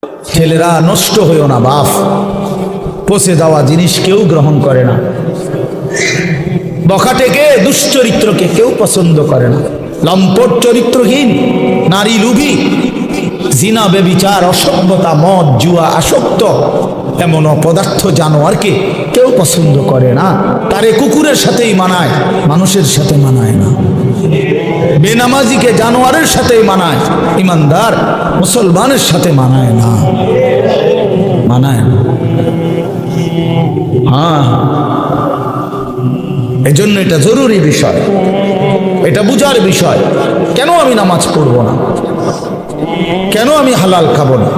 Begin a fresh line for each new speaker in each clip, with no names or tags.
ছেলেরা নষ্ট হইও না বাপ, পচে যাওয়া জিনিস কেউ গ্রহণ করে না। বখাটেকে দুশ্চরিত্রকে কেউ পছন্দ করে না। লম্পট চরিত্রহীন, নারী লুভী, জিনা বেবিচার, অসভ্যতা, মদ জুয়া আসক্ত এমন অপদার্থ জানোয়ারকে কেউ পছন্দ করে না। তারে কুকুরের সাথেই মানায়, মানুষের সাথে মানায় না। বেনামাজিকে জানোয়ারের সাথেই মানায়, ইমানদার মুসলমানের সাথে মানায় না, মানায় না। হ্যাঁ, এজন্য এটা জরুরি বিষয়, এটা বুঝার বিষয়। কেন আমি নামাজ পড়বো না, কেন আমি হালাল খাবো না?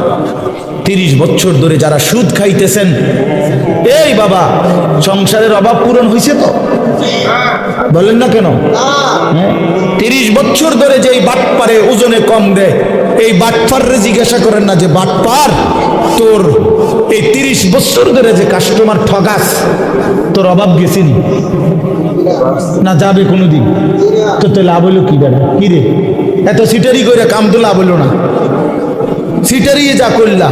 30 বছর ধরে যারা সুদ খাইতেছেন, এই বাবা সংসারের অভাব পূরণ হয়েছে তো? বলেন না কেন? 30 বছর ধরে যে বাটপারে ওজনে কম দেয়, এই বাটপারে জিজ্ঞাসা করেন না যে বাটপার তোর এই 30 বছর ধরে যে কাস্টমার ঠগাস, তোর অভাব গেছে না যাবে কোনোদিন? তো লাভ হইলো কি বেড়া? কি রে এত সিটারি করে কাম তো লাভ হইলো না। সিটারিয়ে যা করলা,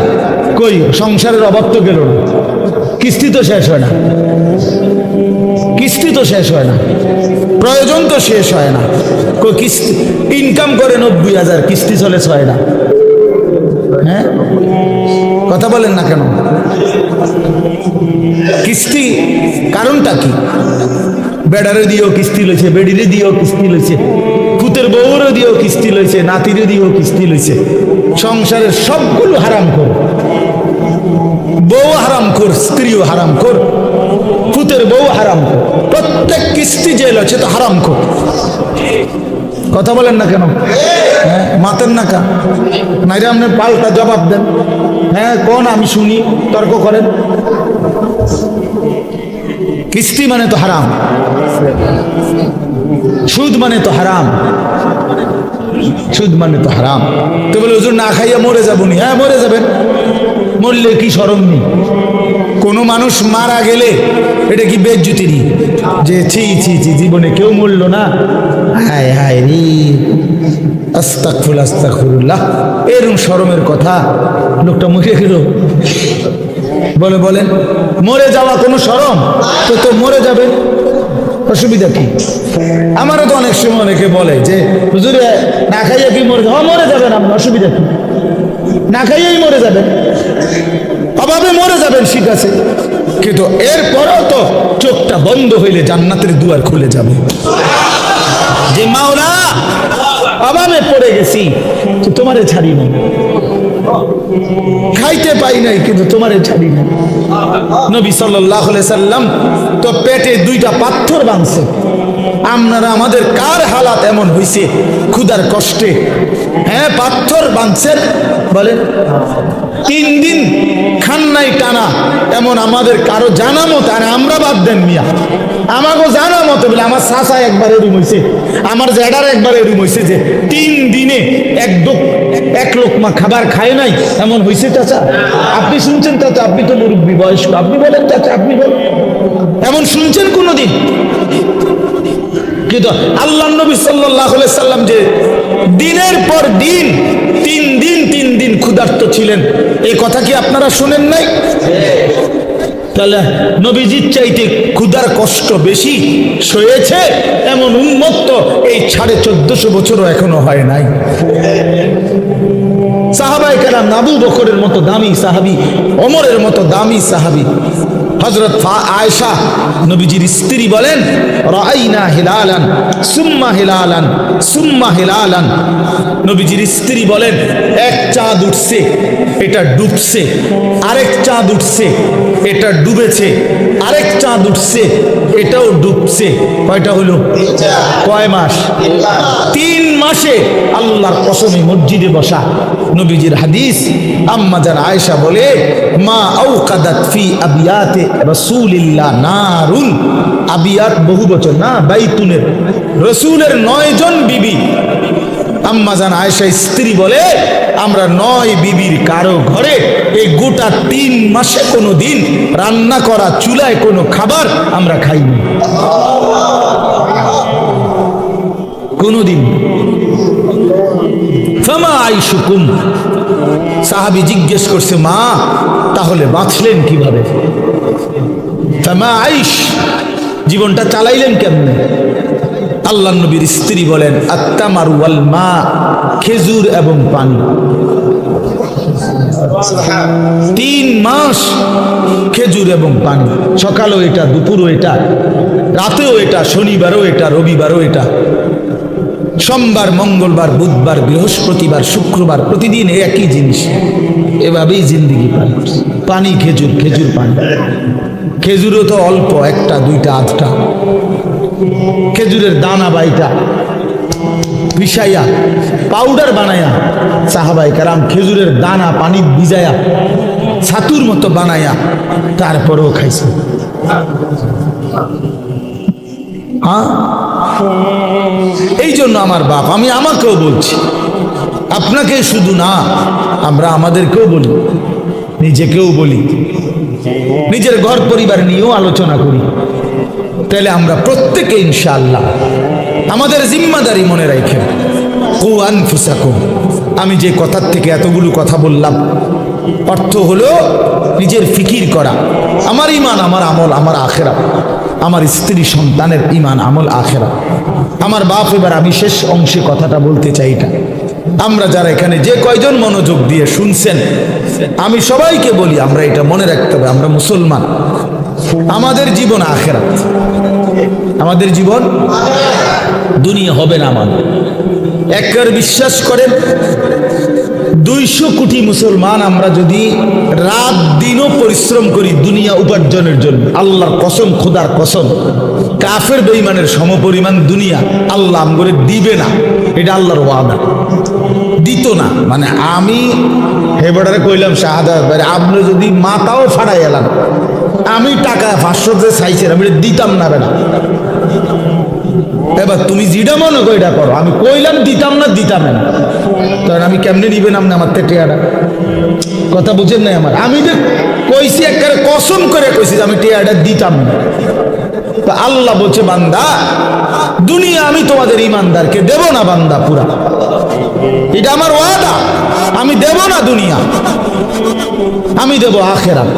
কই সংসারের অভাব তো গেল না, কিস্তি তো শেষ হয় না, কিস্তি তো শেষ হয় না, প্রয়োজন তো শেষ হয় না। কই কিস্তি ইনকাম করে 90,000, কিস্তি চলে 6 না। হ্যাঁ, কথা বলেন না কেন? কিস্তি কারণটা কি? বেড়ারে দিয়েও কিস্তি লইছে, বেড়িরে দিয়েও কিস্তি লইছে, পুতের বউরে দিয়েও কিস্তি লইছে, নাতিরে দিয়েও কিস্তি লইছে। সংসারের সবগুলো হারাম কর, বউ হারাম কর, স্ত্রীও হারাম কর, পুতের বউ হারাম কর, প্রত্যেক কিস্তি যে লইছে তো হারাম কর। কথা বলেন না কেন? হ্যাঁ, মাতেন না কা নাইরে আপনি পাল্টা জবাব দেন। হ্যাঁ কোন আমি শুনি, তর্ক করেন। কিস্তি মানে তো হারাম, সুদ মানে তো হারাম, সুদ মানে তো হারাম। তো বলে হুজুর না খাইয়া মরে যাবো নি? হ্যাঁ মরে যাবেন, মরলে কি শরম নেই? কোনো মানুষ মারা গেলে এটা কি বেজ্জতি নি যে ছি ছি ছি জীবনে কেউ মরলো না, হায় হায় রে আস্তাগফিরুল্লাহ আস্তাগফিরুল্লাহ, এরকম শরমের কথা? লোকটা মুখে গেল বলে, বলেন মরে যাওয়া কোনো শরম? তো মরে যাবে, অসুবিধা কি? আমারও তো অনেক সময় অনেকে বলে যে হুজুরে না খাইয়া কি মরে যাবে? মরে যাবেন আপনি, অসুবিধা কি? না খাইয়াই মরে যাবেন, অভাবে মরে যাবেন, ঠিক আছে, কিন্তু এরপরেও তো চোখটা বন্ধ হইলে জান্নাতের দুয়ার খুলে যাবে। যে মাওলা অভাবে পড়ে গেছি, তো তোমারে ছাড়ি না, খাইতে পাই নাই কিন্তু তোমারে ছাড়ি না। নবী সাল্লাল্লাহু আলাইহি সাল্লাম তো পেটে 2টা পাথর বাঁধছে। আপনারা আমাদের কার হালাত এমন হইছে ক্ষুধার কষ্টে? হ্যাঁ পাথর বাঁধছেন, বলেন 3 দিন খান নাই টানা, এমন আমাদের কারো জানা মতো, আর আমরা বাদ দেন মিয়া, আমাকেও জানা মতো বলে আমার চাচা একবার এরম হয়েছে, আমার জেডার একবার এরম হয়েছে যে 3 দিনে এক লোকমা খাবার খায় নাই, এমন হয়েছে। চাচা আপনি শুনছেন? চাচা আপনি তো মুরব্বী বয়স্ক, আপনি বলেন চাচা, আপনি বলেন এমন শুনছেন কোনোদিন? কিন্তু আল্লাহ নবী সাল্লাল্লাহু আলাইহি সাল্লাম যে দিনের পর দিন 3 দিন ক্ষুধার্ত ছিলেন, এই কথা কি আপনারা শুনেন নাই? তাহলে নবীজির চাইতে ক্ষুধার কষ্ট বেশি সয়েছে এমন উম্মত তো এই 1450 বছরও এখনো হয় নাই। সাহাবায়ে কেরাম, আবু বকরের মতো দামি সাহাবী, ওমরের মতো দামি সাহাবী, হযরত আয়েশা নবীজির স্ত্রী বলেন, রাআইনা হিলালান সুম্মা হিলালান সুম্মা হিলালান। নবীজির স্ত্রী বলেন, এক চাঁদ উঠছে, এটা ডুবছে, আরেক চাঁদ উঠছে, এটা ডুবেছে, আরেক চাঁদ উঠছে, এটাও ডুবছে। কয়টা হলো? কয় মাস? 3 মাসে আল্লাহর কসমে মসজিদে বসা। নবীজির হাদিস, আম্মা জান আয়েশা বলে, মা আওকাদাত ফি আবিয়াতে রাসূলিল্লাহ নারুন, আবিয়াত বহু বচন না, বাইতুনের রাসূলের 9 জন বিবি। আম্মা জান আয়েশা স্ত্রী বলে, আমরা 9 বিবির কারো ঘরে এই গোটা 3 মাসে কোনো দিন রান্না করা চুলায় কোনো খাবার আমরা খাইনি, কোনোদিন। ফামা আইশুকুম। সাহাবী জিজ্ঞেস করছে, মা তাহলে বাঁচলেন কিভাবে? ফামা আইশ, জীবনটা চালাইলেন কেমনে? আল্লাহর নবীর স্ত্রী বলেন, আত্তামারু ওয়াল মা, খেজুর এবং পানি। 3 মাস খেজুর এবং পানি, সকালেও এটা, দুপুরও এটা, রাতেও এটা, শনিবারও এটা, রবিবারও এটা, সোমবার, মঙ্গলবার, বুধবার, বৃহস্পতিবার, শুক্রবার, প্রতিদিন একই জিনিস। এভাবেই জিন্দিগি পার করছে। পানি, খেজুর, খেজুর, পানি। খেজুরও তো অল্প, 1টা 2টা 8টা। খেজুরের দানা বাইটা পিসাইয়া পাউডার বানায়া সাহাবায়ে কেরাম খেজুরের দানা পানি ভিজায়া ছাতুর মতো বানায়া তারপরেও খাইছে। হ্যাঁ, এই জন্য আমার বাপ, আমি আমাকেও বলছি, আপনাকে শুধু না, আমরা আমাদেরকেও বলি, নিজেকেও বলি, নিজের ঘর পরিবার নিয়েও আলোচনা করি। তাহলে আমরা প্রত্যেকে ইনশাআল্লাহ আমাদের জিম্মাদারি মনে রাখেন। কু আনফুসাকুম, আমি যে কথার থেকে এতগুলো কথা বললাম, অর্থ হলো নিজের ফিকির করা, আমার ঈমান, আমার আমল, আমার আখিরাত, আমার স্ত্রী সন্তানের ঈমান, আমল, আখিরাত, আমার বাপ। এবার আমি শেষ অংশে কথাটা বলতে চাই, এটা আমরা যারা এখানে যে কয়জন মনোযোগ দিয়ে শুনছেন, আমি সবাইকে বলি, আমরা এটা মনে রাখতে হবে, আমরা মুসলমান, আমাদের জীবন আখিরাত, আমাদের জীবন দুনিয়া হবে না। আমাদের একবার বিশ্বাস করেন, 200 কোটি মুসলমান আমরা যদি রাত দিনও পরিশ্রম করি দুনিয়া উপার্জনের জন্য, আল্লাহর কসম, খোদার কসম, কাফের বেঈমানের সমপরিমাণ দুনিয়া আল্লাহ আমগরে দিবে না। এটা আল্লাহর ওয়াদা, দিত না। মানে আমি হেবড়ারে কইলাম শাহাদাত ভাই, আপনি যদি মাথাও ফাড়াই এলাম, আমি টাকা 500 যে চাইছেন আমি দিতাম না বেটা। এবার তুমি যেটা মনে করো এটা করো, আমি কইলাম দিতাম না, দিতাম না, তখন আমি কেমনে নিবেন আপনি আমার থেকে টিয়াটা? কথা বুঝেন নাই আমার? আমি যে কইছি, একবারে কসম করে কইছি আমি টিয়াটা দিতাম না। তো আল্লাহ বলছে, বান্দা দুনিয়া আমি তোমাদের ইমানদারকে দেব না বান্দা, পুরা, এটা আমার ওয়াদা, আমি দেব না দুনিয়া, আমি দেব আখিরাত।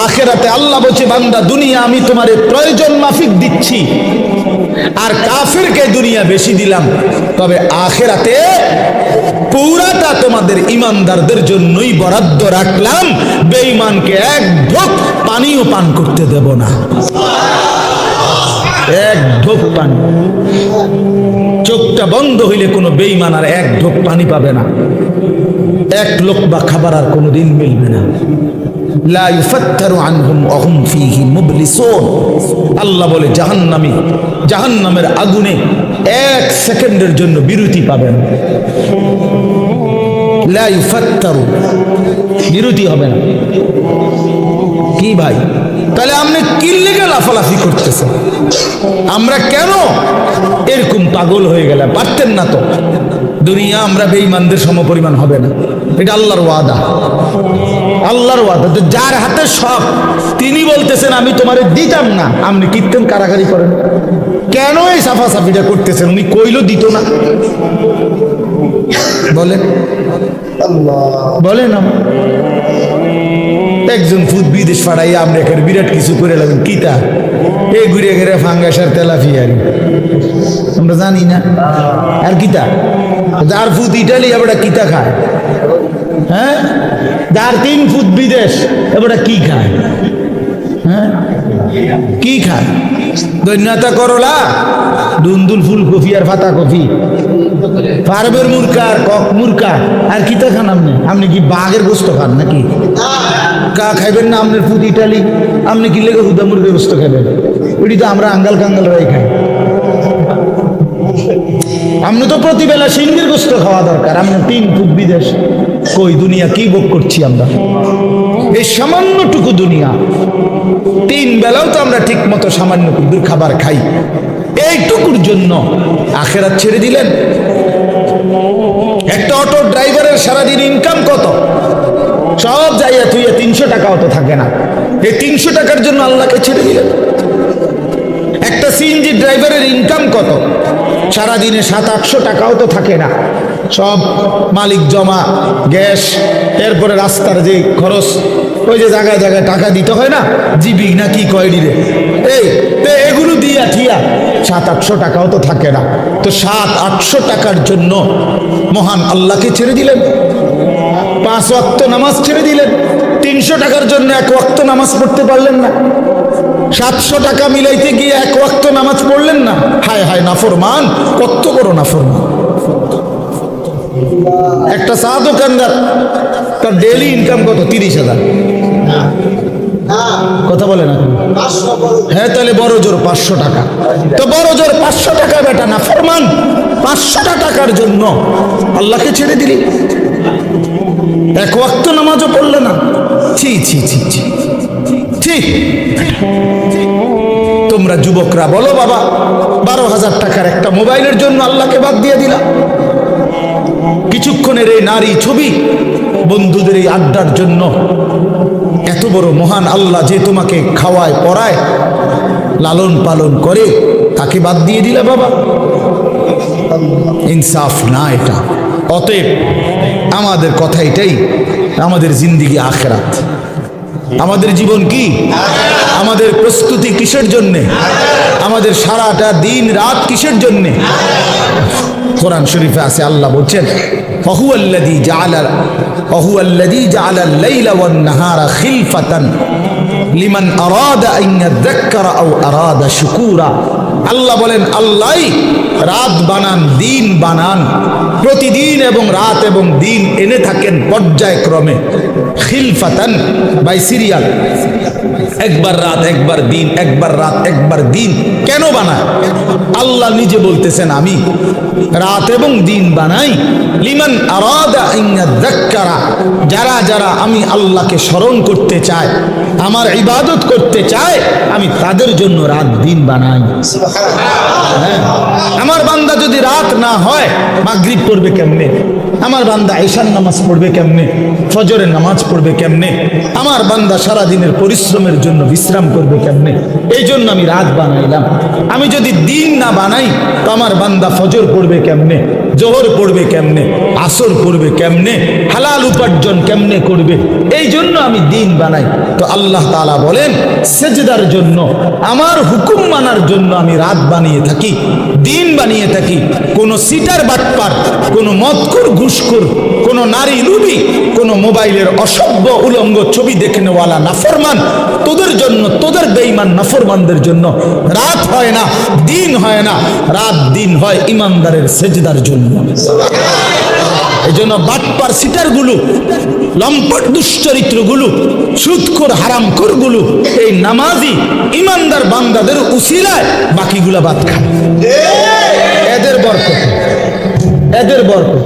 আখিরাতে আল্লাহ বলছে, বান্দা দুনিয়া আমি তোমার প্রয়োজন মাফিক দিচ্ছি, আর কাফেরকে দুনিয়া বেশি দিলাম, তবে আখিরাতে পুরাটা তোমাদের ইমানদারদের জন্যই বরাদ্দ রাখলাম, বেঈমানকে এক ঢোক পানিও পান করতে দেব না, এক ঢোক পানি। চোখটা বন্ধ হইলে কোনো বেঈমান আর এক ঢোক পানি পাবে না, এক লোকমা খাবার আর কোনোদিন মিলবে না। লা ইউফাত্তারু আনহুম ওয়া হুম ফীহি মুবলিসুন। আল্লাহ বলে, জাহান্নামী জাহান্নামের আগুনে 1 সেকেন্ডের জন্য বিরতি পাবেন। লা ইউফাত্তারু, বিরতি হবে না। কি ভাই, তাহলে আপনি কি লেগে লাফালাফি করতেছেন? আমরা কেন এরকম পাগল হয়ে গেলাম? পারতেন না তো? দুনিয়া আমরা বেঈমানদের সমপরিমাণ হবে না, এটা আল্লাহর ওয়াদা, আল্লাহর ওয়াদা। তো যার হাতে সব, তিনি বলতেছেন আমি তোমারে দিতাম না, আপনি কীর্তন কারাগারি করেন কেন? এই সাফাসাফিটা করতেছেন, উনি কইলো দিত না, বলেন বলেন। একজন ফুট বিদেশ ফাড়াইয়া আমরা এখানে বিরাট কিছু করে লাগবেন, কিতা এই ঘুরে ঘুরে ফাঙ্গাসার তেলাফিয়ারি আমরা জানি না, আর কিতা যার ফুট ইটালি এবারে কিতা খায়, হ্যাঁ, যার 3 ফুট বিদেশ এবারে কি খায়, হ্যাঁ, কি খায়? দৈন্যতা করলা, দুন্দুল ফুলকপি আর পাতা কপি, পারবের মুরকা আর কক মুরকা, আর কিতা খান আপনি? আপনি কি বাঘের গোস্ত খান নাকি? কা খাইবেন না? আপনার ফুড ইটালি, আপনি কি লেগে হুদা মুরগের গোস্ত খাইবেন? ওইটি তো আমরা আঙ্গাল কাঙ্গাল রাই খাই। আপনি তো প্রতিবেলা সিংহের গোস্ত খাওয়া দরকার, আপনার 3 ফুট বিদেশ। কই দুনিয়া কি ভোগ করছি আমরা? এই সামান্যটুকু দুনিয়া, 3 বেলাও তো আমরা ঠিক মতো সামান্য কুদুর খাবার খাই, এইটুকুর জন্য আখিরাত ছেড়ে দিলেন। একটা অটো ড্রাইভারের সারাদিন ইনকাম কত? সব যাইয়া থুইয়া 300 টাকাও তো থাকে না, এই 300 টাকার জন্য আল্লাহকে ছেড়ে দিলেন। একটা সিএনজি ড্রাইভারের ইনকাম কত? সারাদিনে 700-800 টাকাও তো থাকে না, সব মালিক জমা, গ্যাস, এরপরে রাস্তার যে খরচ, ওই যে জায়গায় জায়গায় টাকা দিতে হয় না, জিবি না কি কয়ডি রে, এই এগুলো দিয়া ঠিয়া 700-800 টাকাও তো থাকে না। তো 700-800 টাকার জন্য মহান আল্লাহকে ছেড়ে দিলেন, 5 ওয়াক্ত নামাজ ছেড়ে দিলেন, 300 টাকার জন্য 1 ওয়াক্ত নামাজ পড়তে পারলেন না, 700 টাকা মিলাইতে গিয়ে 1 ওয়াক্ত নামাজ পড়লেন না। হায় হায় নাফরমান, কত বড় নাফরমান। একটা চা দোকানদার, তার ডেইলি ইনকাম কত? 30,000। কথা বলে না? হ্যাঁ, তাহলে বড় জোর 500 টাকা। তো বড় জোর 500 টাকা বেটা নাফরমান, 500 টাকার জন্য আল্লাহকে ছেড়ে দিলি, 1 ওয়াক্ত নামাজও পড়লে না। ছি ছি ছি ছি ছি। তোমরা যুবকরা বলো বাবা, 12,000 টাকার একটা মোবাইলের জন্য আল্লাহকে বাদ দিয়ে দিলা। কিছুক্ষণের এই নারী ছবি, বন্ধুদের এই আড্ডার জন্য এত বড় মহান আল্লাহ যে তোমাকে খাওয়ায়, পড়ায়, লালন পালন করে, তাকে বাদ দিয়ে দিলা বাবা। ইনসাফ না এটা। অতএব আমাদের কথা এটাই, আমাদের জিন্দিগি আখিরাত। আমাদের জীবন কি? আমাদের প্রস্তুতি কিসের জন্যে? আমাদের সারাটা দিন রাত কিসের জন্যে? কোরআন শরীফে আছে, আল্লাহ বলছেন ফাহুয়াল্লাযী জাআলা আল-লাইলা ওয়ান-নাহারা খিলফাতান লিমান আরাদা আন ইয়াযাক্কারা আও আরাদা শুকুরা। আল্লাহ বলেন, আল্লাহই রাত বানান, দিন বানান, প্রতিদিন এবং রাত এবং দিন এনে থাকেন পর্যায়ক্রমে। খিলফাতান বাই সিরিয়াল, একবার রাত একবার দিন, একবার রাত একবার দিন। কেন বানায়? আল্লাহ নিজে বলতেছেন, আমি রাত এবং দিন বানাই লিমান আরাদা আন ইয়াযাক্কারা, যারা যারা আমি আল্লাহকে স্মরণ করতে চায়, আমার ইবাদত করতে চায়, আমি তাদের জন্য রাত দিন বানাই। আমার বান্দা যদি রাত না হয়, মাগরিব পড়বে কেমনে? আমার বান্দা ঈশার নামাজ পড়বে কেমনে? ফজরের নামাজ পড়বে কেমনে? আমার বান্দা সারা দিনের পরিশ্রমের জন্য বিশ্রাম করবে কেমনে? এই জন্য আমি রাত বানাইলাম। আমি যদি দিন না বানাই, তো আমার বান্দা ফজর পড়বে কেমনে? জোহর পড়বে কেমনে? আসর পড়বে কেমনে? হালাল উপার্জন কেমনে করবে? এই জন্য আমি দিন বানাই। তো আল্লাহ তাআলা বলেন, সেজদার জন্য, আমার হুকুম মানার জন্য আমি রাত বানিয়ে থাকি, দিন বানিয়ে থাকি। কোন সিটার বাটপার, কোন মদখোর ঘুষখোর, কোন নারী লুবি, কোন মোবাইলের অসভ্য উলঙ্গ ছবি দেখে নেওয়ালা নাফরমান, তোদের জন্য, তোদের বেঈমান নাফরমানদের জন্য রাত হয় না, দিন হয় না। রাত দিন হয় ইমানদারের সেজদার জন্য। এই জন্য বাটপার সিটারগুলো, লম্পট দুশ্চরিত্রগুলো, সুদখোর হারামখোরগুলো এই নামাজি ইমানদার বান্দাদের উসিলায় বাকিগুলা বাদ খায়। এদের বরকত, এদের বরকত।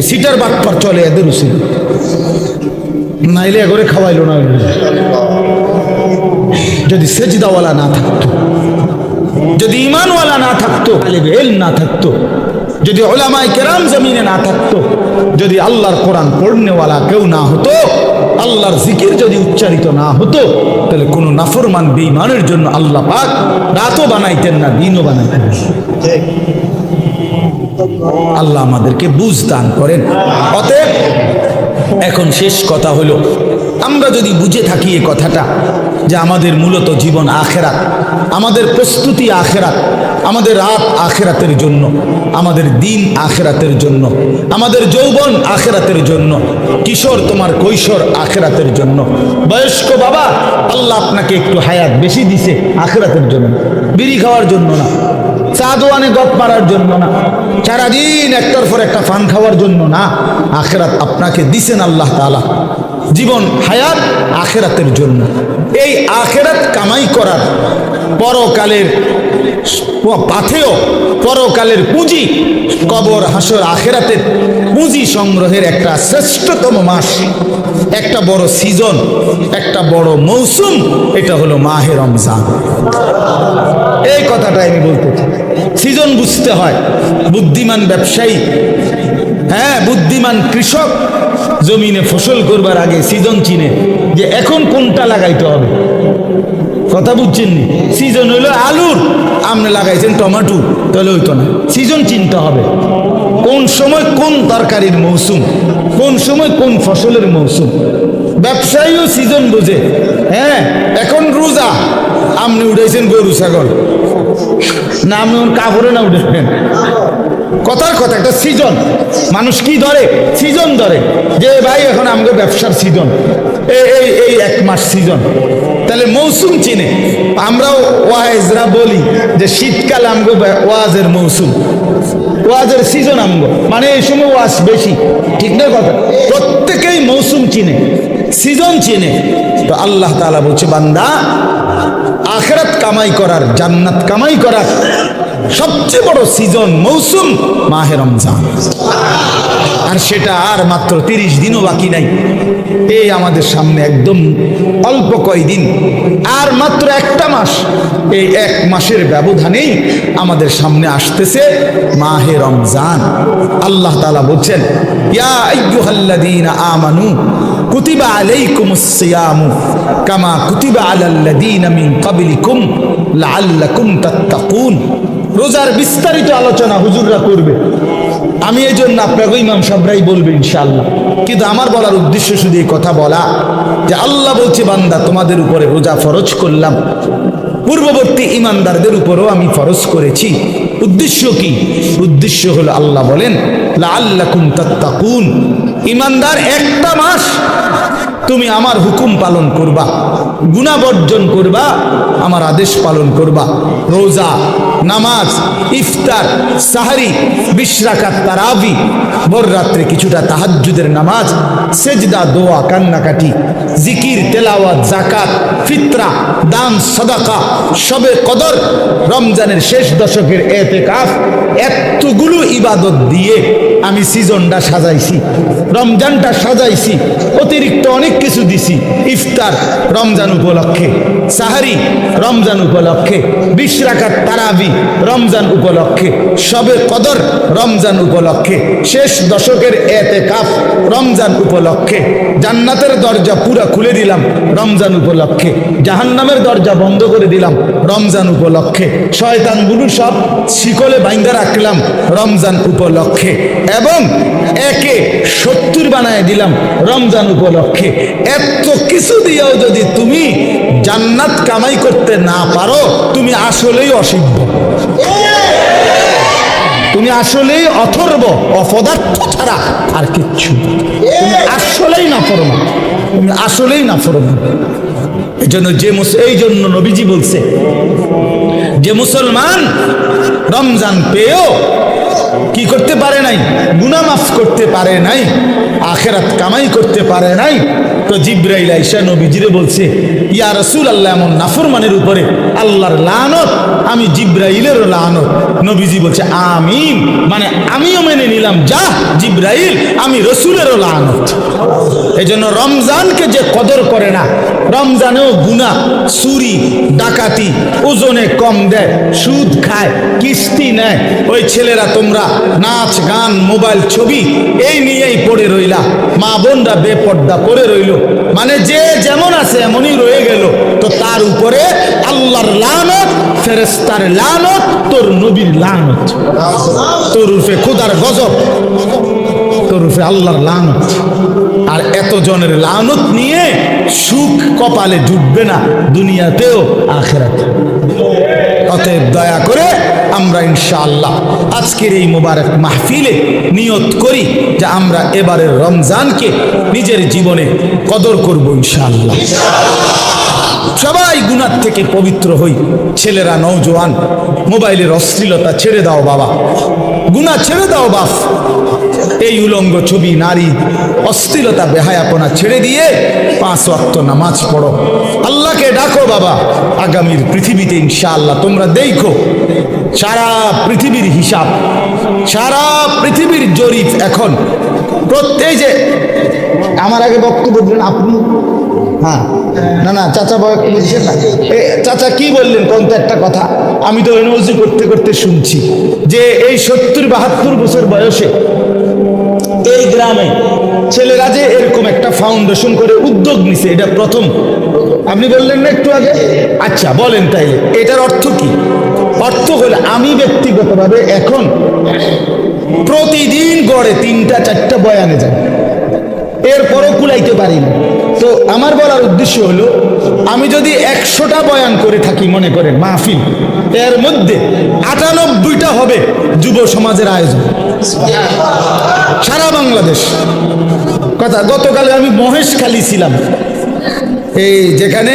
সিটার বাটপার চলে এদের উসিলা, নাইলে এগরে খাওয়াইলো না। যদি সেজদাওয়ালা না থাকতো, যদি ইমানওয়ালা না থাকতো, আলেম ইলম না থাকতো, যদি উলামায়ে কেরাম জমিনে না থাকতো, যদি আল্লাহর কোরআন পড়নেওয়ালা কেউ না হতো, আল্লাহর জিকির যদি উচ্চারিত না হতো, তাহলে কোনো নাফরমান বেঈমানের জন্য আল্লাহ পাক রাতও বানাইতেন না, দিনও বানাইতেন না। আল্লাহ আমাদেরকে বুঝ দান করেন। অতএব এখন শেষ কথা হলো, আমরা যদি বুঝে থাকি এই কথাটা যে আমাদের মূলত জীবন আখেরাত, আমাদের প্রস্তুতি আখেরাত, আমাদের রাত আখেরাতের জন্য, আমাদের দিন আখেরাতের জন্য, আমাদের যৌবন আখেরাতের জন্য, কিশোর তোমার কৈশোর আখেরাতের জন্য, বয়স্ক বাবা আল্লাহ আপনাকে একটু হায়াত বেশি দিছে আখেরাতের জন্য, বিড়ি খাওয়ার জন্য না, চা দোয়ানে গপ মারার জন্য না, সারাদিন একটার পর একটা পান খাওয়ার জন্য না। আখেরাত আপনাকে দিছেন আল্লাহ তাআলা, জীবন হায়াত আখেরাতের জন্য। এই আখেরাত কামাই করার, পরকালের পাথেয়, পরকালের পুঁজি, কবর হাসর আখেরাতের পুঁজি সংগ্রহের একটা শ্রেষ্ঠতম মাস, একটা বড় সিজন, একটা বড় মৌসুম, এটা হলো মাহে রমজান। এই কথাটা আমি বলতে চাই। সিজন বুঝতে হয়। বুদ্ধিমান ব্যবসায়ী, হ্যাঁ বুদ্ধিমান কৃষক জমিনে ফসল করবার আগে সিজন চিনে যে এখন কোনটা লাগাইতে হবে। কথা বুঝছেন নি? সিজন হইলো আলুর, আপনি লাগাইছেন টমেটো, তাহলে হইতো না। সিজন চিনতে হবে। কোন সময় কোন তরকারির মৌসুম, কোন সময় কোন ফসলের মৌসুম। ব্যবসায়ীও সিজন বুঝে। হ্যাঁ, এখন রোজা, আপনি উঠেছেন গরু ছাগল, না আপনি কাপড়ে না উঠেছেন। কথার কথা, একটা সিজন। মানুষ কি ধরে? সিজন ধরে, যে ভাই এখন আমাকে ব্যবসার সিজন, এই 1 মাস সিজন। তাহলে মৌসুম চিনে। আমরাও ওয়াইজরা বলি যে শীতকাল আমগো ওয়াজের মৌসুম, ওয়াজের সিজন আমগো, মানে এই সময় ওয়াজ বেশি। ঠিক না কথা? প্রত্যেকেই মৌসুম চিনে, সিজন চিনে। তো আল্লাহ তাআলা বলছে, বান্দা আখিরাত কামাই করার, জান্নাত কামাই করার সবচেয়ে বড় সিজন, মৌসুম মাহে রমজান। আর সেটা আর মাত্র 30 দিনও বাকি নাই। এই আমাদের সামনে একদম অল্প কয়দিন, আর মাত্র 1টা মাস। এই 1 মাসের ব্যবধানেই আমাদের সামনে আসতেছে মাহে রমজান। আল্লাহ তাআলা বলছেন, ইয়া আইয়ুহাল্লাযীনা আমানু কুতিবা আলাইকুমুস সিয়ামু কামা কুতিবা আলাল্লাযীনা মিন ক্বাবলিকুম লাআল্লাকুম তাত্তাকুন। রোজার বিস্তারিত আলোচনা হুজুররা করবে, আমি এই জন্য আপনাকে ইমাম সাহেবরাই বলবে ইনশাআল্লাহ। কিন্তু আমার বলার উদ্দেশ্য শুধু এই কথা বলা যে আল্লাহ বলছে, বান্দা তোমাদের উপরে রোজা ফরজ করলাম, পূর্ববর্তী ইমানদারদের উপরও আমি ফরজ করেছি। উদ্দেশ্য কি? উদ্দেশ্য হলো আল্লাহ বলেন লাআল্লাকুম তাত্তাকুন। ইমানদার 1টা মাস তুমি আমার হুকুম পালন করবা, গুনাহ বর্জন করবা, আমার আদেশ পালন করবা। রোজা, নামাজ, ইফতার, সাহরি, 20 রাকাত তারাবি, ভোর রাত্রে কিছুটা তাহাজ্জুদের নামাজ, সেজদা, দোয়া, কান্নাকাটি, জিকির, তেলাওয়াত, যাকাত, ফিতরা, দান, সাদাকা, শবে কদর, রমজানের শেষ দশকের ইতিকাফ, এতগুলো ইবাদত দিয়ে আমি সিজনটা সাজাইছি, রমজানটা সাজাইছি। অতিরিক্ত অনেক কিছু দিছি। ইফতার রমজান উপলক্ষে, সাহারি রমজান উপলক্ষে, 20 রাকাত তারাবি রমজান উপলক্ষে, শবে কদর রমজান উপলক্ষে, শেষ দশকের ইতিকাফ রমজান উপলক্ষে। জান্নাতের দরজা পুরা খুলে দিলাম রমজান উপলক্ষে, জাহান্নামের দরজা বন্ধ করে দিলাম রমজান উপলক্ষে, শয়তানগুলো সব শিকলে বাইন্ধা রাখলাম রমজান উপলক্ষে, এবং একে 70 বানায় দিলাম রমজান উপলক্ষে। এত কিছু দিয়েও যদি তুমি জান্নাত কামাই করতে না পারো, তুমি আসলেই অসিদ্ধ, তুমি আসলেই অথর্ব, অপদার্থ ছাড়া আর কিচ্ছু। তুমি আসলেই নাফরমান, তুমি আসলেই নাফরমান। এই জন্য নবীজি বলছে, যে মুসলমান রমজান পেয়েও কি করতে পারে নাই? গুনাহ মাফ করতে পারে নাই, আখিরাত কামাই করতে পারে নাই। তো জিবরাইল আইসা নবীজিরে বলছে, ইয়া রাসূলুল্লাহ, এমন নাফরমানের উপরে আল্লাহর লানত, আমি জিবরাইলের লানত। নবীজি বলছে আমিন, মানে আমিও মেনে নিলাম, যা জিবরাইল, আমি রাসূলেরও লানত। এই জন্য রমজানকে যে কদর করে না, রমজানেও গুনাহ, চুরি, ডাকাতি, ওজনে কম দেয়, সুদ খায়, কিস্তি নেয়, ওই ছেলেরা তোমরা নাচ গান, মোবাইল, ছবি এই নিয়েই পড়ে রইলা, মা বোনরা বেপর্দা পড়ে রইল, মানে যে যেমন আছে এমনই রয়ে গেল। তো তার উপরে আল্লাহর লানত, ফেরেশতার লানত, তোর নবীর লানত, তোর উপরে খোদার গজব, তোর উপরে আল্লাহর লানত। আর এত জনের লানত নিয়ে সুখ কপালে জুটবে না, দুনিয়াতেও আখিরাতে। অতএব দয়া করে আমরা ইনশাআল্লাহ আজকের এই মোবারক মাহফিলে নিয়ত করি যে আমরা এবারের রমজানকে নিজের জীবনে কদর করব ইনশাআল্লাহ। সবাই গুনাহ থেকে পবিত্র হই। ছেলেরা, নওজোয়ান, মোবাইলের অশ্লীলতা ছেড়ে দাও বাবা, গুনাহ ছেড়ে দাও বাপ। এই উলঙ্গ ছবি, নারী, অশ্লীলতা, বেহায়াপনা ছেড়ে দিয়ে 5 ওয়াক্ত নামাজ পড়ো, আল্লাহকে ডাকো বাবা। আগামীর পৃথিবীতে ইনশাআল্লাহ তোমরা দেখো, সারা পৃথিবীর হিসাব, সারা পৃথিবীর জরিপ এখন প্রত্যেক, যে আমার আগে বক্তব্য দিলেন আপনি, হ্যাঁ, না না চাচা বলছেন না, চাচা কি বললেন কোন তো একটা কথা, আমি তো এনওজি করতে করতে শুনছি যে এই 70-72 বছর বয়সে এই গ্রামে ছেলেরা যে এরকম একটা ফাউন্ডেশন করে উদ্যোগ নিছে, এটা প্রথম। আপনি বললেন না একটু আগে? আচ্ছা বলেন তাইলে এটার অর্থ কি? অর্থ হলো আমি ব্যক্তিগতভাবে এখন প্রতিদিন গড়ে 3-4টা বয়ানে যাই, এরপরও কুলাইতে পারি না। তো আমার বলার উদ্দেশ্য হলো, আমি যদি 100টা বয়ান করে থাকি মনে করেন মাহফিল, এর মধ্যে 98টা হবে যুব সমাজের আয়োজন সারা বাংলাদেশ। কথা, গতকালে আমি মহেশখালী ছিলাম, এই যেখানে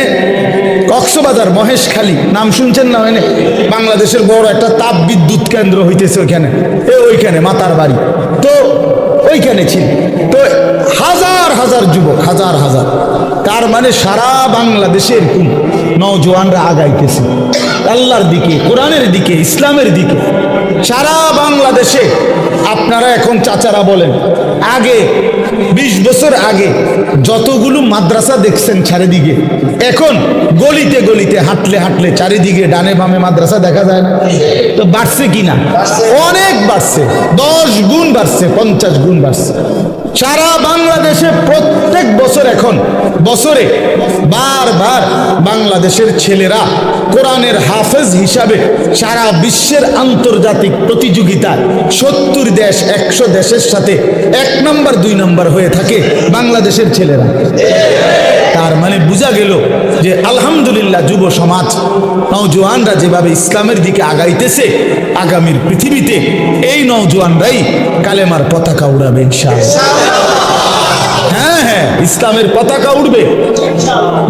কক্সবাজার মহেশখালী নাম শুনছেন না? মানে বাংলাদেশের বড় একটা তাপ বিদ্যুৎ কেন্দ্র হইতেছে ওইখানে, ওইখানে মাতার বাড়ি, তো ওইখানে ছিল। তো হাজার হাজার যুবক, হাজার হাজার, তার মানে সারা বাংলাদেশে এরকম নওজোয়ানরা আগাইতেছে আল্লাহর দিকে, কোরআনের দিকে, ইসলামের দিকে। সারা বাংলাদেশে আপনারা এখন চাচারা বলেন, আগে 20 বছর আগে যতগুলো মাদ্রাসা দেখছেন চারিদিকে, এখন গলিতে গলিতে হাঁটলে হাঁটলে চারিদিকে ডানে বামে মাদ্রাসা দেখা যায় না? তো বাড়ছে কিনা? অনেক বাড়ছে, 10 গুণ বাড়ছে, 50 গুণ বাড়ছে। সারা বাংলাদেশে প্রত্যেক বছর, এখন বছরে বারবার বাংলাদেশের ছেলেরা কোরআনের হাফেজ হিসাবে সারা বিশ্বের আন্তর্জাতিক প্রতিযোগিতায় 70 দেশ 100 দেশের সাথে 1 নম্বর 2 নম্বর হয়ে থাকে বাংলাদেশের ছেলেরা। তার মানে বোঝা গেল যে আলহামদুলিল্লাহ যুব সমাজ, নওজোয়ানরা যেভাবে ইসলামের দিকে আগাইতেছে, আগামীর পৃথিবীতে এই নওজোয়ানরাই কালেমার পতাকা উড়াবে ইনশাআল্লাহ। হ্যাঁ হ্যাঁ, ইসলামের পতাকা উড়বে,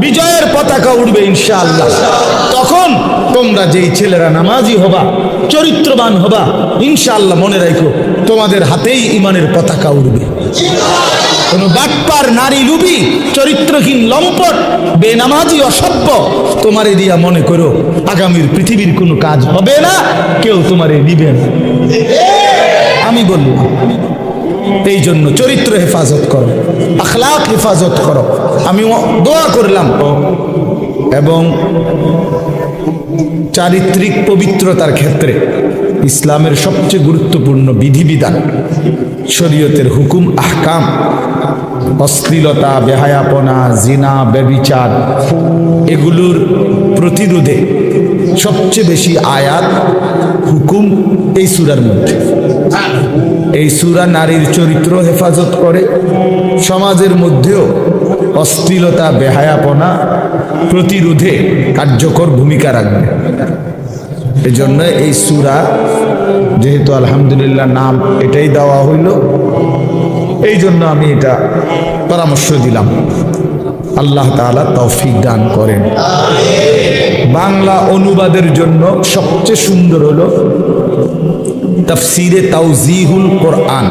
বিজয়ের পতাকা উড়বে ইনশাআল্লাহ। তখন তোমরা যেই ছেলেরা নামাজি হবা, চরিত্রবান হবা, ইনশাআল্লাহ মনে রাখো তোমাদের হাতেই ইমানের পতাকা উড়বে। কোন বাটপার, নারী লুবি, চরিত্রহীন, লম্পট, বেনামাজি, অসভ্য তোমারে দিয়া মনে করো আগামীর পৃথিবীর কোনো কাজ হবে না, কেউ তোমারে নিবে না। আমি বললাম, এই জন্য চরিত্র হেফাজত করো, আখলাক হেফাজত করো। আমি দোয়া করলাম, এবং চারিত্রিক পবিত্রতার ক্ষেত্রে ইসলামের সবচেয়ে গুরুত্বপূর্ণ বিধিবিধান, শরীয়তের হুকুম আহকাম, অশ্লীলতা, বেহায়াপনা, জিনা, ব্যভিচার, এগুলোর প্রতিরোধে সবচেয়ে বেশি আয়াত, হুকুম এই সূরার মধ্যে। এই সূরা নারীর চরিত্র হেফাজত করে, সমাজের মধ্যেও অশ্লীলতা, বেহায়াপনা প্রতিরোধে কার্যকর ভূমিকা রাখবে। এজন্য এই সূরা, যেহেতু আলহামদুলিল্লাহ নাম এটাই দেওয়া হইল, এই জন্য আমি এটা পরামর্শ দিলাম। আল্লাহ তাআলা তৌফিক দান করেন। বাংলা অনুবাদের জন্য সবচেয়ে সুন্দর হলো তাফসিরে তাওজিহুল কোরআন,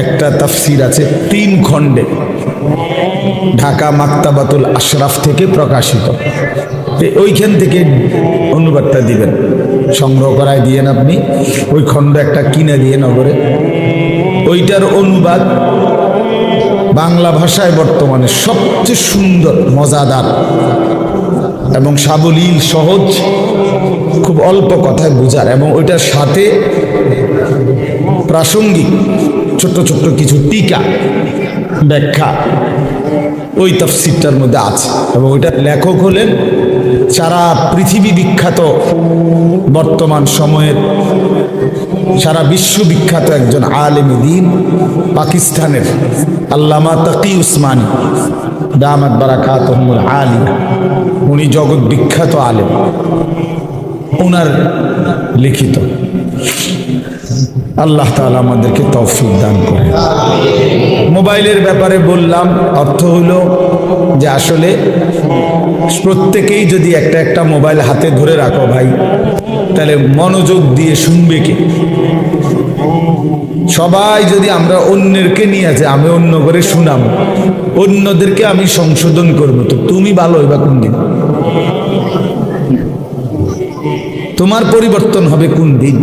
একটা তাফসির আছে 3 খণ্ডে, ঢাকা মাকতাবাতুল আশরাফ থেকে প্রকাশিত। ওইখান থেকে অনুবাদটা দিবেন, সংগ্রহ করায় দিয়েন আপনি, ওই খণ্ড একটা কিনে দিয়ে নগরে। ওইটার অনুবাদ বাংলা ভাষায় বর্তমানে সবচেয়ে সুন্দর, মজাদার এবং সাবলীল, সহজ, খুব অল্প কথায় বোঝার, এবং ওইটার সাথে প্রাসঙ্গিক ছোট্ট ছোট্ট কিছু টিকা, ব্যাখ্যা ওই তাফসীরটার মধ্যে আছে। এবং ওইটার লেখক হলেন সারা পৃথিবী বিখ্যাত, বর্তমান সময়ের সারা বিশ্ববিখ্যাত একজন আলেমে দ্বীন, পাকিস্তানের আল্লামা তাকি উসমানী দামাত বারাকাতুহুল আলিয়া। উনি জগৎ বিখ্যাত আলেম, ওনার লিখিত। আল্লাহ তাআলা আমাদেরকে তৌফিক দান করে। মোবাইলের ব্যাপারে বললাম, অর্থ হলো যে আসলে প্রত্যেকেই যদি একটা একটা মোবাইল হাতে ধরে রাখো ভাই, তাহলে মনোযোগ দিয়ে শুনবে কে? সবাই যদি আমরা অন্যকে নিয়ে আছে, আমি অন্য করে শুনাম, অন্যদেরকে আমি সংশোধন করবো, তো তুমি ভালো হইবা কোন দিন? তোমার পরিবর্তন হবে কোন দিন?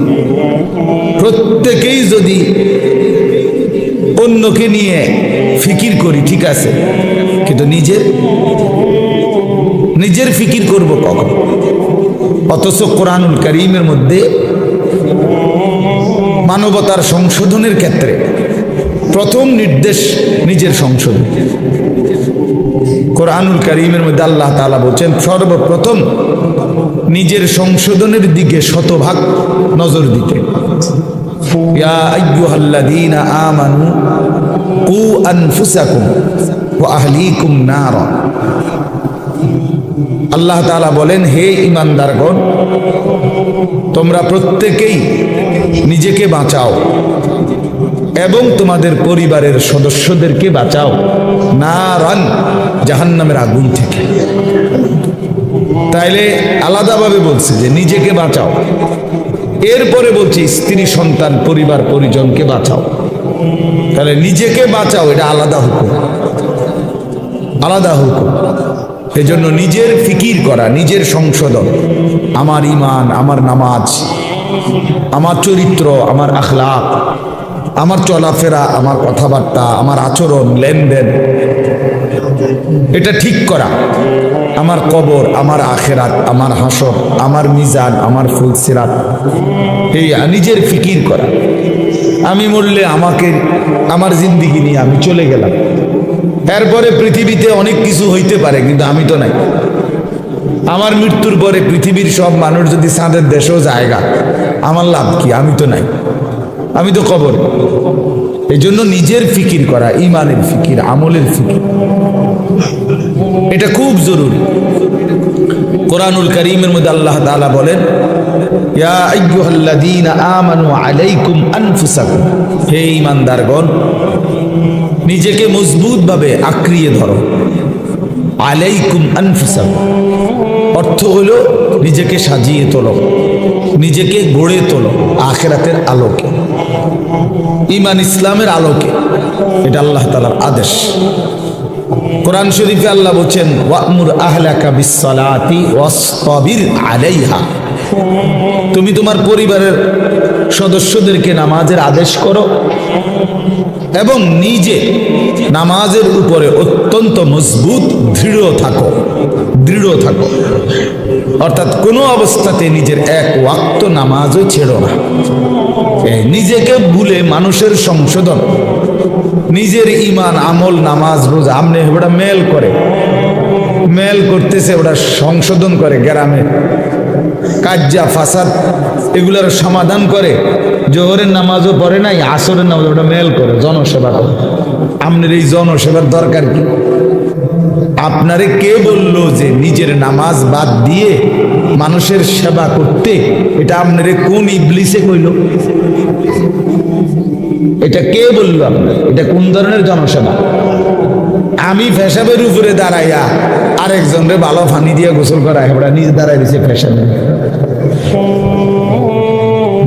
প্রত্যেকেই যদি অন্যকে নিয়ে ফিকির করি, ঠিক আছে, কিন্তু নিজের ফিকির করব কখন? অথচ কোরআনুল কারীমের মধ্যে মানবতার সংশোধনের ক্ষেত্রে প্রথম নির্দেশ নিজের সংশোধন। কোরআনুল কারীমের মধ্যে আল্লাহ তাআলা বলছেন সর্বপ্রথম নিজের সংশোধনের দিকে শতভাগ নজর দিতে। ইয়া আইয়ুহাল্লাযীনা আমানু কু আনফুসাকুম ওয়া আহলিকুম নারা। আল্লাহ তাআলা বলেন, হে ঈমানদারগণ, তোমরা প্রত্যেকেই নিজেকে বাঁচাও এবং তোমাদের পরিবারের সদস্যদেরকে বাঁচাও নারান, জাহান্নামের আগুন থেকে। তাইলে আলাদাভাবে বলছে যে নিজেকে বাঁচাও, এরপরে বলছে স্ত্রী সন্তান পরিবার পরিজনকে বাঁচাও। তাহলে নিজেকে বাঁচাও, এটা আলাদা হুকুম, আলাদা হুকুম। এজন্য নিজের ফিকির করা, নিজের সংশোধন, আমার ঈমান, আমার নামাজ, আমার চরিত্র, আমার আখলাক, আমার চলাফেরা, আমার কথাবার্তা, আমার আচরণ, লেনদেন, এটা ঠিক করা। আমার কবর, আমার আখেরাত, আমার হাসর, আমার মিজান, আমার ফুলসিরাত, এই নিজের ফিকির করা। আমি মরলে আমাকে, আমার জিন্দিগি নিয়ে আমি চলে গেলাম, এরপরে পৃথিবীতে অনেক কিছু হইতে পারে, কিন্তু আমি তো নাই। আমার মৃত্যুর পরে পৃথিবীর সব মানুষ যদি চাঁদের দেশেও জায়গা, আমার লাভ কি? আমি তো নাই, আমি তো কবর। এই জন্য নিজের ফিকির করা, ইমানের ফিকির, আমলের ফিকির, এটা খুব জরুরি। কোরআনুল কারীমের মধ্যে আল্লাহ তাআলা বলেন, ইয়া আইয়ুহাল্লাযীনা আমানু আলাইকুম আনফুসাকুম, হে ঈমানদারগণ, নিজেকে মজবুতভাবে আঁকড়িয়ে ধরো। আলাইকুম আনফুসাকুম অর্থ হলো নিজেকে সাজিয়ে তোলো, নিজেকে গড়ে তোলো আখিরাতের আলোকে, ঈমান ইসলামের আলোকে। এটা আল্লাহ তাআলার আদেশ। কোরআন শরীফে আল্লাহ বলেন, ওয়া'মুর আহলাকা বিস-সালাতি ওয়াসতাবির আলাইহা, তুমি তোমার পরিবারের সদস্যদেরকে নামাজের আদেশ করো এবং নিজে নামাজের উপরে অত্যন্ত মজবুত দৃঢ় থাকো, দৃঢ় থাকো। অর্থাৎ কোনো অবস্থাতে নিজের এক ওয়াক্ত নামাজও ছেড়ো না। নিজেকে ভুলে মানুষের সংশোধন, নিজের ঈমান, আমল, নামাজ, রোজা, আমনে ওটা মেল করে, মেল করতেছে, ওটা সংশোধন করে, গ্রামে কাজ্জা ফাসাদ এগুলার সমাধান করে। জোহরের নামাজও পড়ে নাই, আসরের নামাজ, ওটা মেল করে, জনসেবা করে। আপনার এই জনসেবার দরকার কি? আপনারে কে বলল যে নিজের নামাজ বাদ দিয়ে মানুষের সেবা করতে? এটা আপনারে কোন ইবলিসে কইল? এটা কে বলল আপনার? এটা কোন ধরনের জনসেবা? আমি পেশাবের উপরে দাঁড়াইয়া আরেকজনরে ভালো পানি দিয়ে গোসল করা, ওটা নিজে দাঁড়াই দিছে পেশাবে,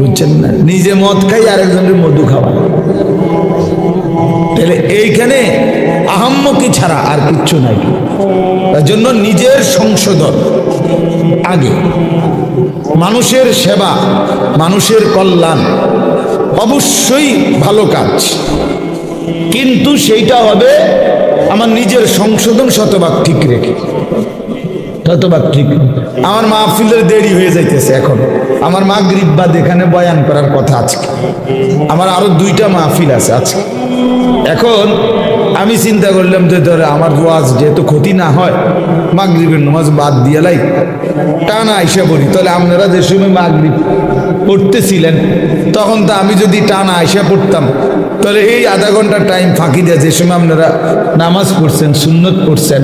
বুঝছেন না? নিজে মদ খাই, আরেকজনের মধু খাওয়া। তাহলে এইখানে আহাম্মকি ছাড়া আর কিচ্ছু নাই। তার জন্য নিজের সংশোধন আগে, মানুষের সেবা, মানুষের কল্যাণ অবশ্যই ভালো কাজ, কিন্তু সেইটা হবে আমার নিজের সংশোধন শতভাগ ঠিক রেখে, শতভাগ ঠিক। আমার মাহফিলের দেরি হয়ে যাইতেছে, এখন আমার মাগরিব বাদ এখানে বয়ান করার কথা আজকে, আমার আরো 2টা মাহফিল আছে আজকে। এখন আমি চিন্তা করলাম যে ধরে আমার ওয়াজ যেহেতু ক্ষতি না হয়, মাগরিবের নামাজ বাদ দিয়ে লাই টানা আইসা পড়ি। তাহলে আপনারা যে সময় মাগরিব পড়তেছিলেন তখন তো আমি যদি টানা আইসা পড়তাম, তাহলে এই আধা ঘন্টা টাইম ফাঁকি দেয় যে সময় আপনারা নামাজ পড়ছেন, সুন্নত পড়ছেন,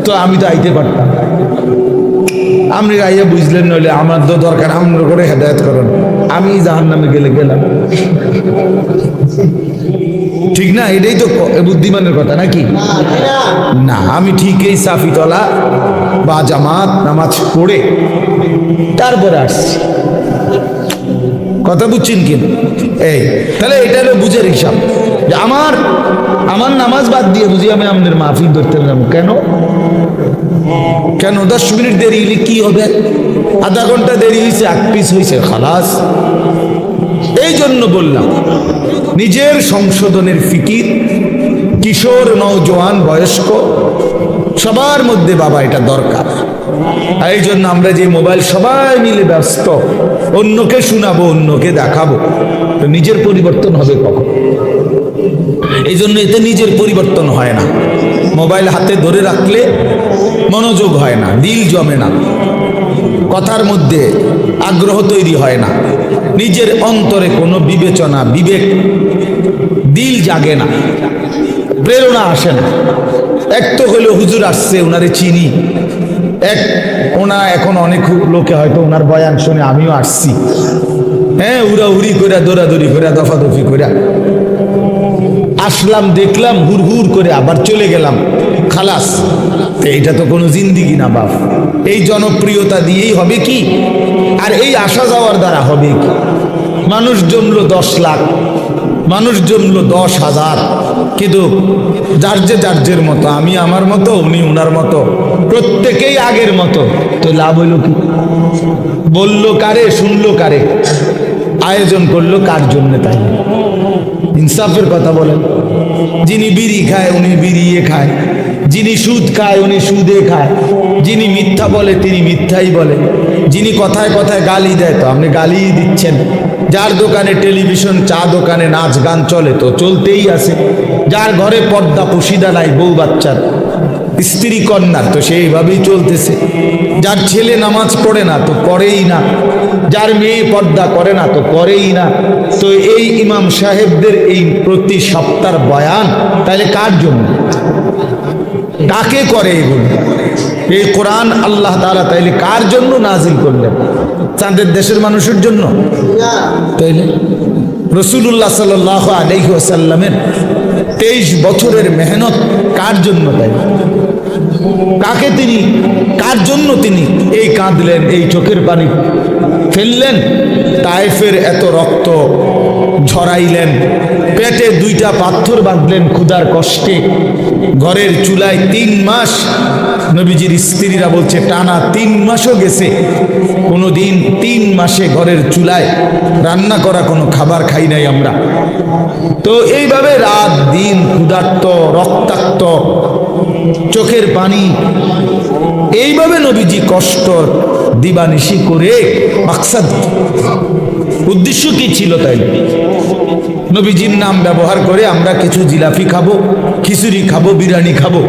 তো আমি তো আইতে পারতাম। আপনি আইয়া বুঝলেন, নইলে আমার তো দরকার আমরা করে হেদায়েত করুন, আমি জাহান্নামে গেলে গেলাম, ঠিক না? এটাই তো বুদ্ধিমানের কথা, নাকি না? আমি ঠিক এই সাফিতলা বা জামাত নামাজ পড়ে তারপরে আসছি, কথা বুঝছেন কি? এই তাহলে এটা হলো বুঝের হিসাব যে আমার নামাজ বাদ দিয়ে বুঝি আমি আপনাদের মাহফিল ধরতে যাবো কেন? কেন 10 মিনিট দেরি হলে কি হবে? আধা ঘন্টা দেরি হয়েছে, 1 পিস হয়েছে, খালাস। এই জন্য বললাম নিজের সংশোধনের ফিকির কিশোর, নওজোয়ান, বয়স্ক সবার মধ্যে বাবা এটা দরকার। এই জন্য আমরা যে মোবাইল সবাই মিলে ব্যস্ত, অন্যকে শোনাবো, অন্যকে দেখাবো, তো নিজের পরিবর্তন হবে কখন? এই জন্য এতে নিজের পরিবর্তন হয় না। মোবাইল হাতে ধরে রাখলে মনোযোগ হয় না, দিল জমে না, কথার মধ্যে আগ্রহ তৈরি হয় না, নিজের অন্তরে কোনো বিবেচনা, বিবেক, দিল জাগে না, প্রেরণা আসে না। এক তো হলো হুজুর আসছে, ওনারে চিনি, এক ওনা এখন অনেক লোকে হয়তো ওনার বয়ান শুনে আমিও আসছি, হ্যাঁ, উড়াউড়ি করে দৌড়াদৌড়ি করে দফাদফি করে আসলাম, দেখলাম, হুর হুর করে আবার চলে গেলাম, খালাস। এইটা তো কোনো জিন্দিগি না বাপ। এই জনপ্রিয়তা দিয়েই হবে কি, আর এই আসা যাওয়ার দ্বারা হবে কি? মানুষ জমলো 10 লাখ, মানুষ জমলো 10,000, কিন্তু যার মতো, আমি আমার মতো, উনি উনার মতো, প্রত্যেকেই আগের মতো, তো লাভ হইল কি? বললো কারে, শুনলো কারে, আয়োজন করলো কার জন্য? তাই ইনসাফের কথা বলেন। যিনি বিড়ি খায় উনি বিড়িয়ে খায়, যিনি সুদ খায় উনি সুদে খায়, যিনি মিথ্যা বলে তিনি মিথ্যাই বলে, যিনি কথায় কথায় গালি দেয় তো আপনি গালিই দিচ্ছেন, যার দোকানে টেলিভিশন, চা দোকানে নাচ গান চলে তো চলতেই আছে, যার ঘরে পর্দা পুশিদা নাই, বউ বাচ্চার, স্ত্রী কন্যার, তো সেইভাবেই চলতেছে, যার ছেলে নামাজ পড়ে না তো পড়েই না, যার মেয়ে পর্দা করে না তো করেই না। তো এই ইমাম সাহেবদের এই প্রতি সপ্তাহের বয়ান তাহলে কার জন্য, কাকে করে এগুলো? এই কোরআন আল্লাহ তাআলা তাইলে কার জন্য নাজিল করলেন? চাঁদের দেশের মানুষের জন্য? তাইলে রাসূলুল্লাহ সাল্লাল্লাহু আলাইহি ওয়াসাল্লামের 23 বছরের মেহনত কার জন্য? তাই কাকে তিনি, কার জন্য তিনি এই কাঁদলেন, এই চোখের পানি ফেললেন, তায়েফের এত রক্ত ঝরাইলেন, পেটে 2টা পাথর বাঁধলেন ক্ষুধার কষ্টে, ঘরের চুলায় 3 মাস, নবীজির স্ত্রীরা বলছে টানা 3 মাসও গেছে, কোনোদিন 3 মাসে ঘরের চুলায় রান্না করা কোনো খাবার খাই নাই আমরা। তো এইভাবে রাত দিন ক্ষুধার্ত, রক্তাক্ত, চোখের পানি, এইভাবে নবীজি কষ্ট দিবানিশি করে, মাকসাদ, উদ্দেশ্য কি ছিল? তাই নবীজির নাম ব্যবহার করে আমরা কিছু জিলাপি খাবো, খিচুড়ি খাবো, বিরিয়ানি খাবো,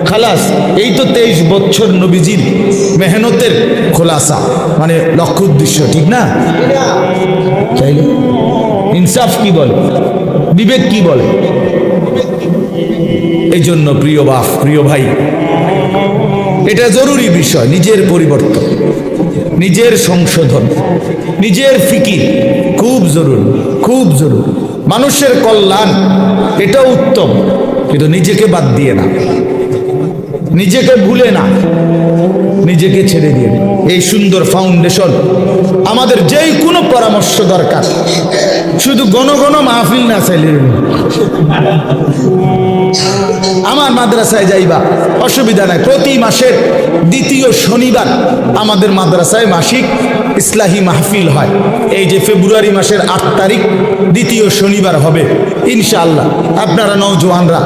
খালাস। এই তো 23 বছর নবীজির মেহনতের খোলাসা, মানে লক্ষ্য উদ্দেশ্য, ঠিক না? তাইলে ইনসাফ কি বলে, বিবেক কি বলে? এই জন্য প্রিয় বাপ, প্রিয় ভাই, এটা জরুরি বিষয়, নিজের পরিবর্তন, নিজের সংশোধন, নিজের ফিকির খুব জরুরি, খুব জরুরি। মানুষের কল্যাণ এটা উত্তম, কিন্তু নিজেকে বাদ দিয়ে না, নিজেকে ভুলে না, নিজেকে ছেড়ে দিয়ে। এই সুন্দর ফাউন্ডেশন আমাদের যেই কোনো পরামর্শ দরকার, শুধু ঘন ঘন মাহফিল না চাইলে, আমার মাদ্রাসায় যাইবা অসুবিধা নাই, প্রতি মাসের 2য় শনিবার আমাদের মাদ্রাসায় মাসিক ইসলাহি মাহফিল হয়। এই যে ফেব্রুয়ারি মাসের 8 তারিখ 2য় শনিবার হবে ইনশাআল্লাহ। আপনারা নওজোয়ানরা,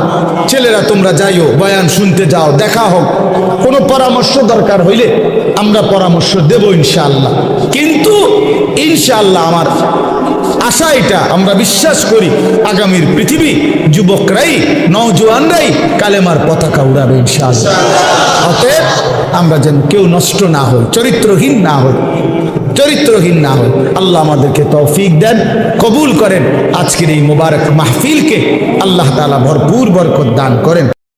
ছেলেরা তোমরা যাইও, বয়ান শুনতে যাও, দেখা হোক, কোনো পরামর্শ দরকার হইলে আমরা পরামর্শ দেব ইনশাআল্লাহ। কিন্তু ইনশাআল্লাহ আমার আশা এটা, আমরা বিশ্বাস করি আগামীর পৃথিবী যুবকরাই, নওজোয়ানরাই কালেমার পতাকা উড়াবে ইনশাআল্লাহ। অতএব আমরা যেন কেউ নষ্ট না হই, চরিত্রহীন না হই, চরিত্রহীন না হই। আল্লাহ আমাদেরকে তৌফিক দেন, কবুল করেন। আজকের এই মুবারক মাহফিলকে আল্লাহ তাআলা ভরপুর বরকত দান করেন।